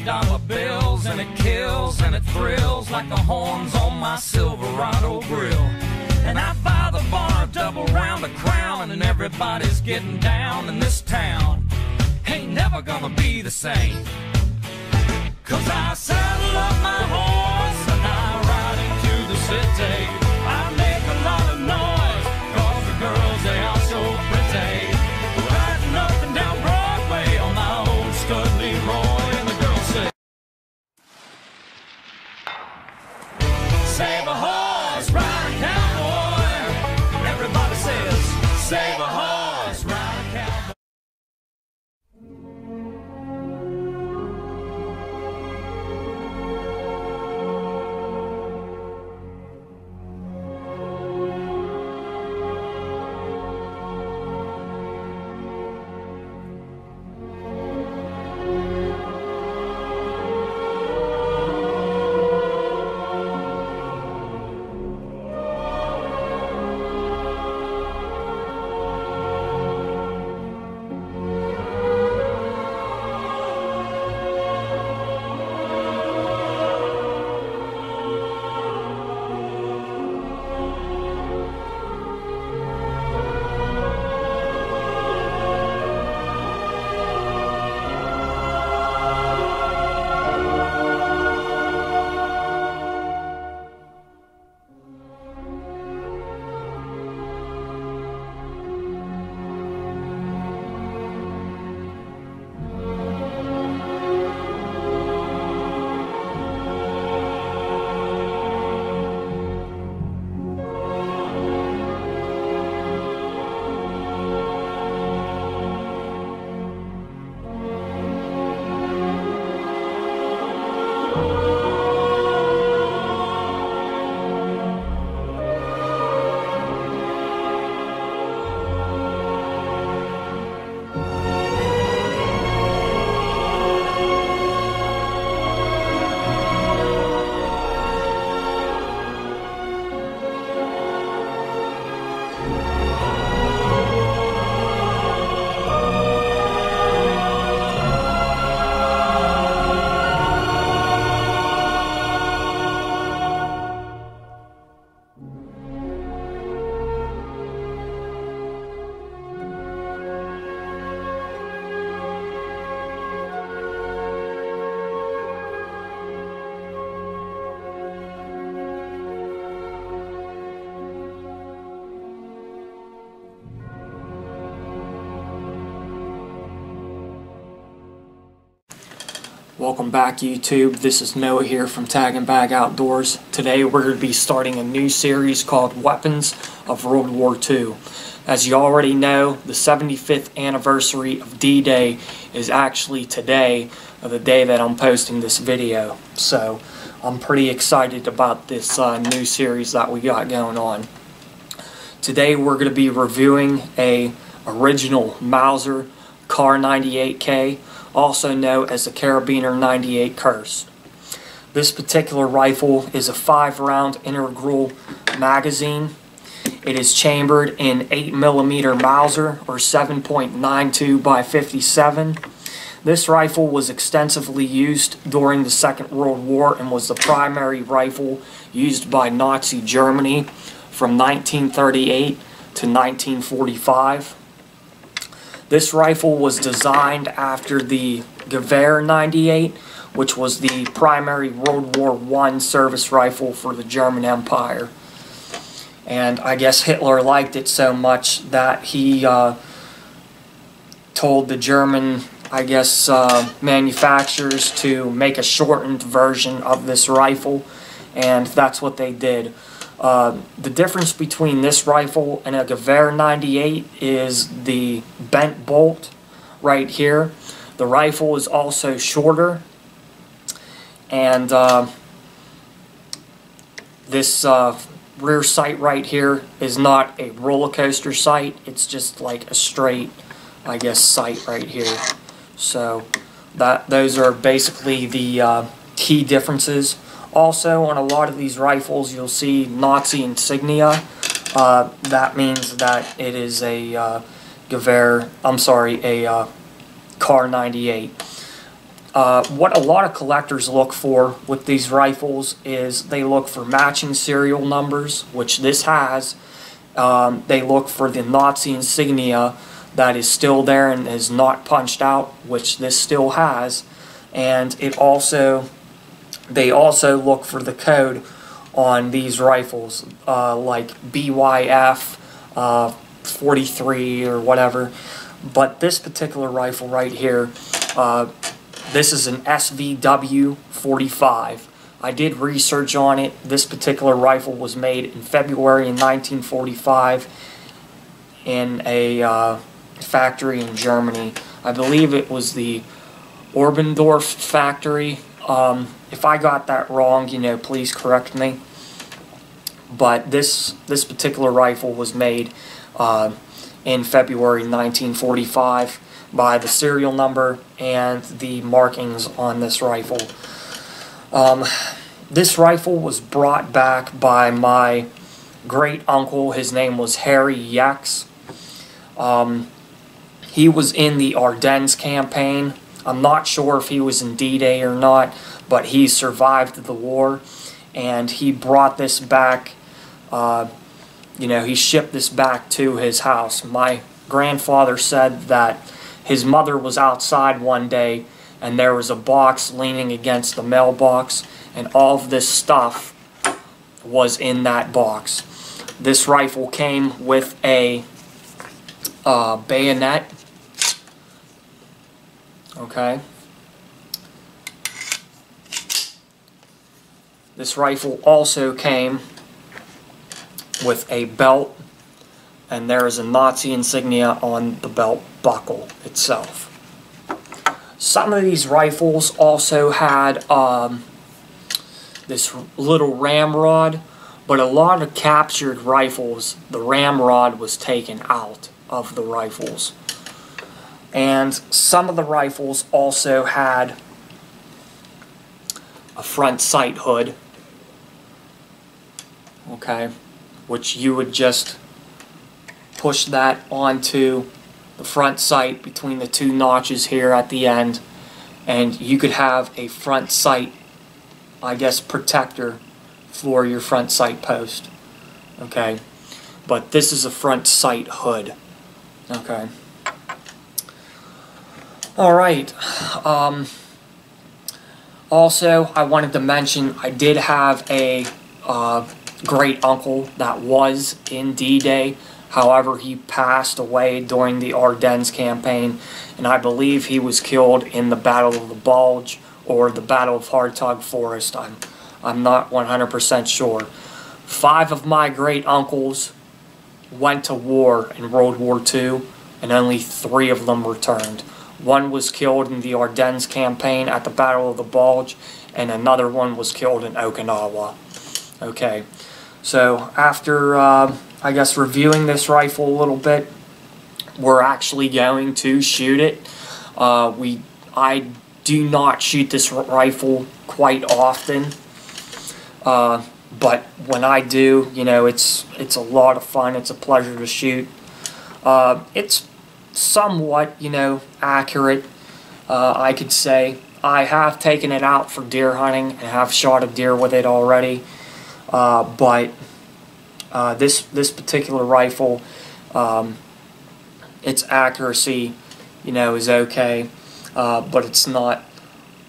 $20 bills, and it kills and it thrills like the horns on my Silverado grill. And I buy the bar double round the crown, and everybody's getting down in this town. Ain't never gonna be the same, 'cause I saddle up my horse and I ride into the city. I make a lot of noise 'cause the girls, they are so pretty. Riding up and down Broadway on my old stud Leroy, and the girls say, save a horse, ride a cowboy. Everybody says, save a horse, ride a cowboy. Welcome back, YouTube. This is Noah here from Tag and Bag Outdoors. Today we're going to be starting a new series called Weapons of World War II. As you already know, the 75th anniversary of D-Day is actually today, the day that I'm posting this video. So I'm pretty excited about this new series that we got going on. Today we're going to be reviewing a original Mauser Kar98k, also known as the Carabiner 98 Curse. This particular rifle is a 5-round integral magazine. It is chambered in 8mm Mauser, or 7.92 by 57. This rifle was extensively used during the Second World War and was the primary rifle used by Nazi Germany from 1938 to 1945. This rifle was designed after the Gewehr 98, which was the primary World War I service rifle for the German Empire. And I guess Hitler liked it so much that he told the German, manufacturers to make a shortened version of this rifle, and that's what they did. The difference between this rifle and a Gewehr 98 is the bent bolt right here. The rifle is also shorter, and this rear sight right here is not a roller coaster sight. It's just like a straight, sight right here. So those are basically the key differences. Also, on a lot of these rifles, you'll see Nazi insignia. That means that it is a Kar98. What a lot of collectors look for with these rifles is they look for matching serial numbers, which this has. They look for the Nazi insignia that is still there and is not punched out, which this still has. And they also look for the code on these rifles, like BYF 43 or whatever. But this particular rifle right here, this is an SVW 45. I did research on it. This particular rifle was made in February in 1945 in a factory in Germany. I believe it was the Oberndorf factory. If I got that wrong, you know, please correct me. But this particular rifle was made in February 1945 by the serial number and the markings on this rifle. This rifle was brought back by my great uncle. His name was Harry Yex. He was in the Ardennes campaign. I'm not sure if he was in D-Day or not, but he survived the war, and he brought this back. You know, he shipped this back to his house. My grandfather said that his mother was outside one day and there was a box leaning against the mailbox, and all of this stuff was in that box. This rifle came with a bayonet. Okay. This rifle also came with a belt, and there is a Nazi insignia on the belt buckle itself. Some of these rifles also had this little ramrod, but a lot of captured rifles, the ramrod was taken out of the rifles. And some of the rifles also had a front sight hood, okay, which you would just push that onto the front sight between the two notches here at the end, and you could have a front sight, I guess, protector for your front sight post. Okay, but this is a front sight hood. Okay. Alright, also I wanted to mention I did have a great uncle that was in D-Day. However, he passed away during the Ardennes campaign, and I believe he was killed in the Battle of the Bulge or the Battle of Hartog Forest. I'm not 100% sure. 5 of my great uncles went to war in World War II, and only 3 of them returned. One was killed in the Ardennes campaign at the Battle of the Bulge, and another one was killed in Okinawa. Okay, so after, I guess, reviewing this rifle a little bit, we're actually going to shoot it. I do not shoot this rifle quite often, but when I do, you know, it's a lot of fun. It's a pleasure to shoot. It's somewhat, you know, accurate, I could say. I have taken it out for deer hunting and have shot a deer with it already, but this particular rifle, its accuracy, you know, is okay, but it's not,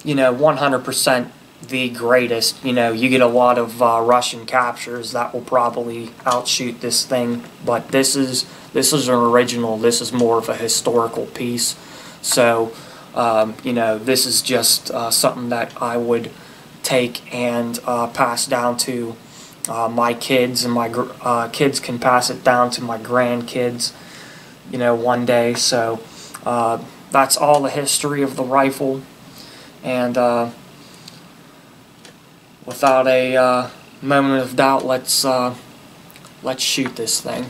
you know, 100% the greatest. You know, you get a lot of Russian captures that will probably outshoot this thing, but this is an original. This is more of a historical piece. So, you know, this is just something that I would take and pass down to my kids, and my kids can pass it down to my grandkids, you know, one day. So that's all the history of the rifle, and without a moment of doubt, let's shoot this thing.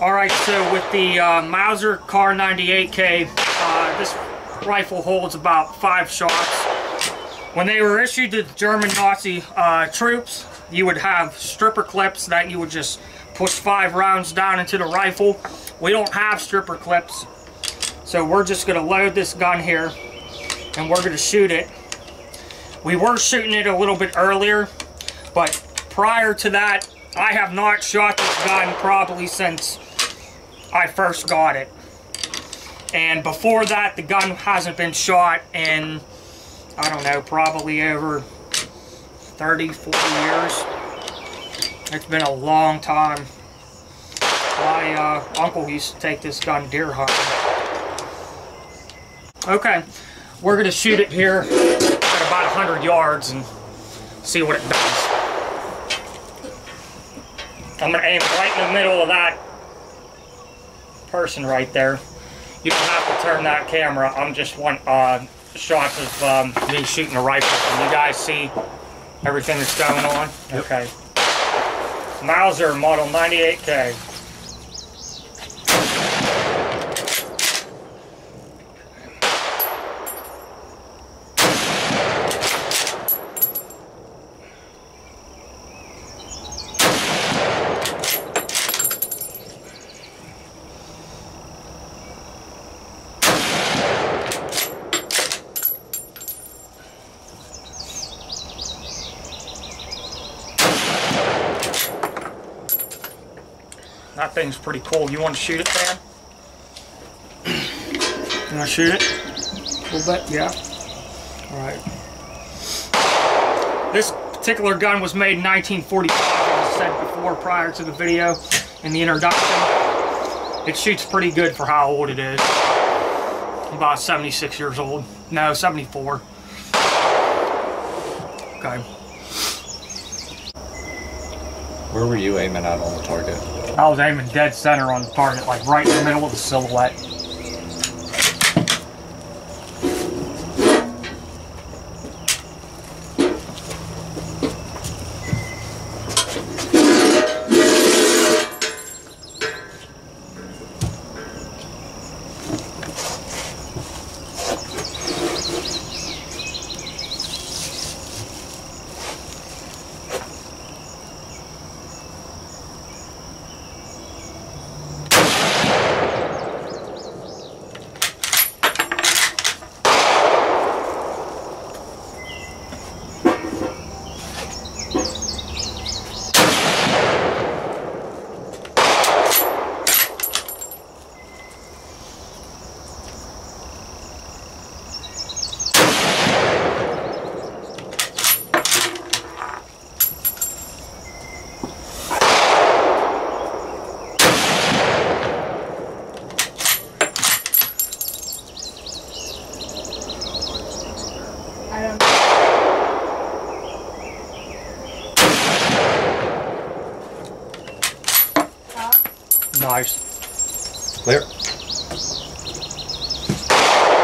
Alright, so with the Mauser Kar98k, this rifle holds about 5 shots When they were issued to the German Nazi troops, you would have stripper clips that you would just push 5 rounds down into the rifle. We don't have stripper clips, so we're just going to load this gun here and we're going to shoot it. We were shooting it a little bit earlier, but prior to that, I have not shot this gun probably since I first got it. And before that, the gun hasn't been shot in, I don't know, probably over 30, 40 years. It's been a long time. My uncle used to take this gun deer hunting. Okay, we're going to shoot it here at about 100 yards and see what it does. I'm going to aim right in the middle of that person right there. You don't have to turn that camera. I'm just one shots of me shooting a rifle. Can you guys see everything that's going on? Yep. Okay. Mauser model 98k. That thing's pretty cool. You want to shoot it, Dan? You want to shoot it? A little bit? Yeah. Alright. This particular gun was made in 1945, as I said before, prior to the video in the introduction. It shoots pretty good for how old it is. About 76 years old. No, 74. Okay. Where were you aiming at on the target? I was aiming dead center on the target, like right in the middle of the silhouette. Nice. Clear.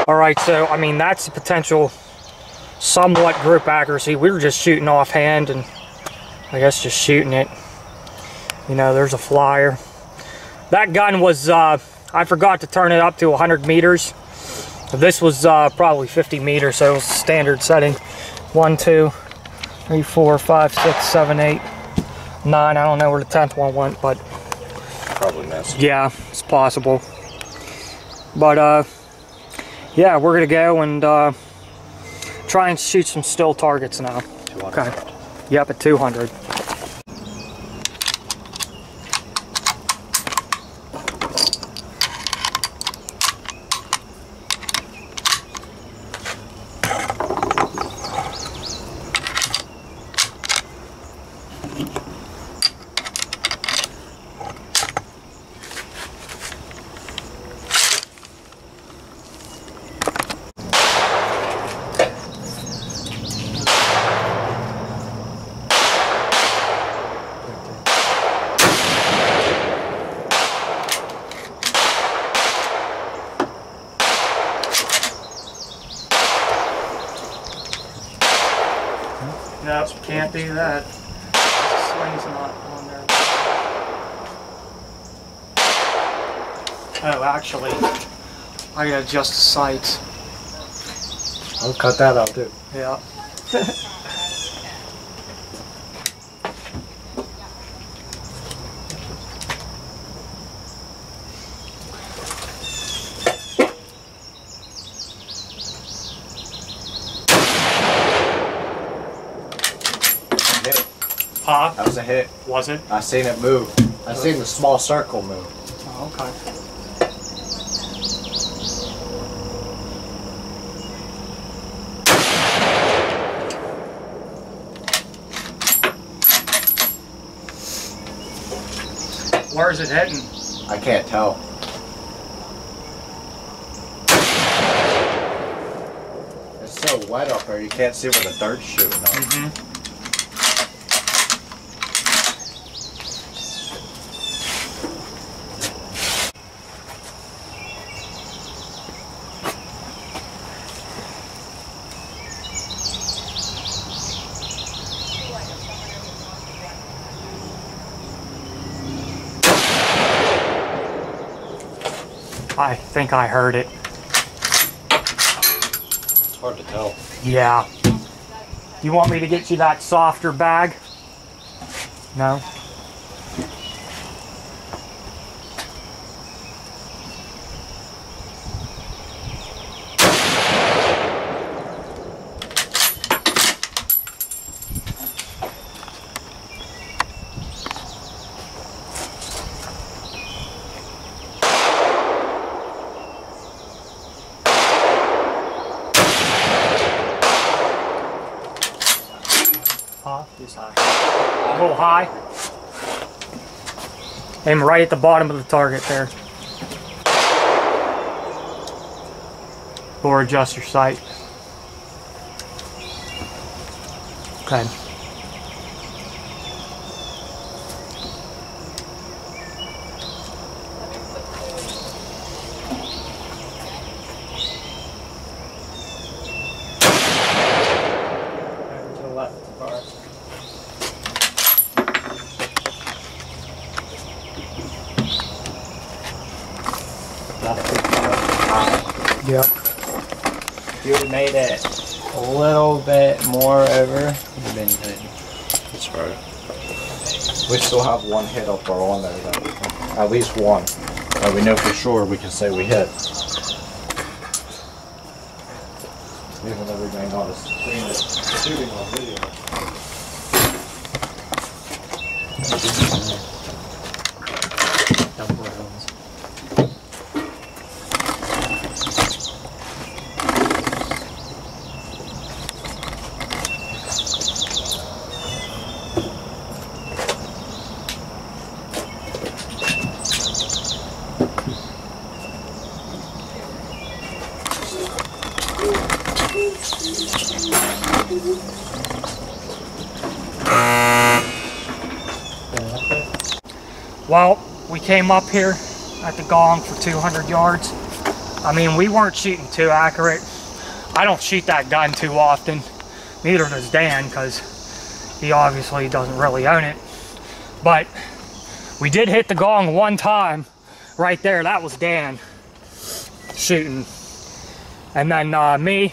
Alright, so, I mean, that's the potential somewhat grip accuracy. We were just shooting offhand and I guess just shooting it. You know, there's a flyer. That gun was, I forgot to turn it up to 100 meters. This was probably 50 meters, so it was standard setting. 1, 2, 3, 4, 5, 6, 7, 8, 9. I don't know where the 10th one went, but probably missed. Yeah, it's possible. But yeah, we're gonna go and try and shoot some still targets now. 200. Okay. Yep, at 200. Nope, can't do that. The sling's not on there. Oh, actually, I gotta adjust the sights. I'll cut that out too. Yeah. Huh? That was a hit. Was it? I seen it move. I seen the small circle move. Oh, okay. Where is it heading? I can't tell. It's so wet up there, you can't see where the dirt's shooting up. Mm-hmm. I think I heard it. It's hard to tell. Yeah. You want me to get you that softer bag? No? Just high. A little high. Aim right at the bottom of the target there. Or adjust your sight. Okay. To the left of the car. Yep. If you would have made it a little bit more over, it would have been good. That's right. We still have one hit up or on there, though. At least one. That we know for sure we can say we hit. Even though we may not have seen it shooting on video. Well, we came up here at the gong for 200 yards. I mean, we weren't shooting too accurate. I don't shoot that gun too often. Neither does Dan, because he obviously doesn't really own it. But we did hit the gong one time right there. That was Dan shooting. And then me,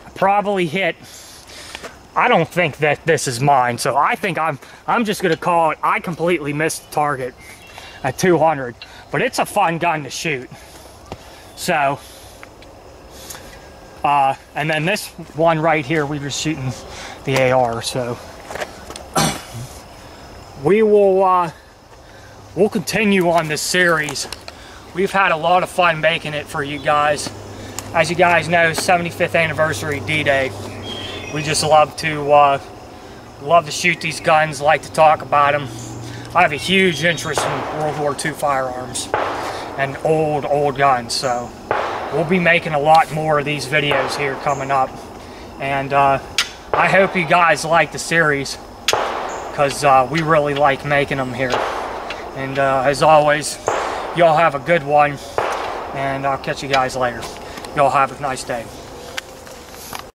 I probably hit. I don't think that this is mine, so I think I'm just gonna call it. I completely missed the target at 200, but it's a fun gun to shoot. So, and then this one right here, we were shooting the AR. So we will we'll continue on this series. We've had a lot of fun making it for you guys. As you guys know, 75th anniversary D-Day. We just love to shoot these guns, like to talk about them. I have a huge interest in World War II firearms and old guns, so we'll be making a lot more of these videos here coming up. And I hope you guys like the series, because we really like making them here. And as always, y'all have a good one, and I'll catch you guys later. Y'all have a nice day.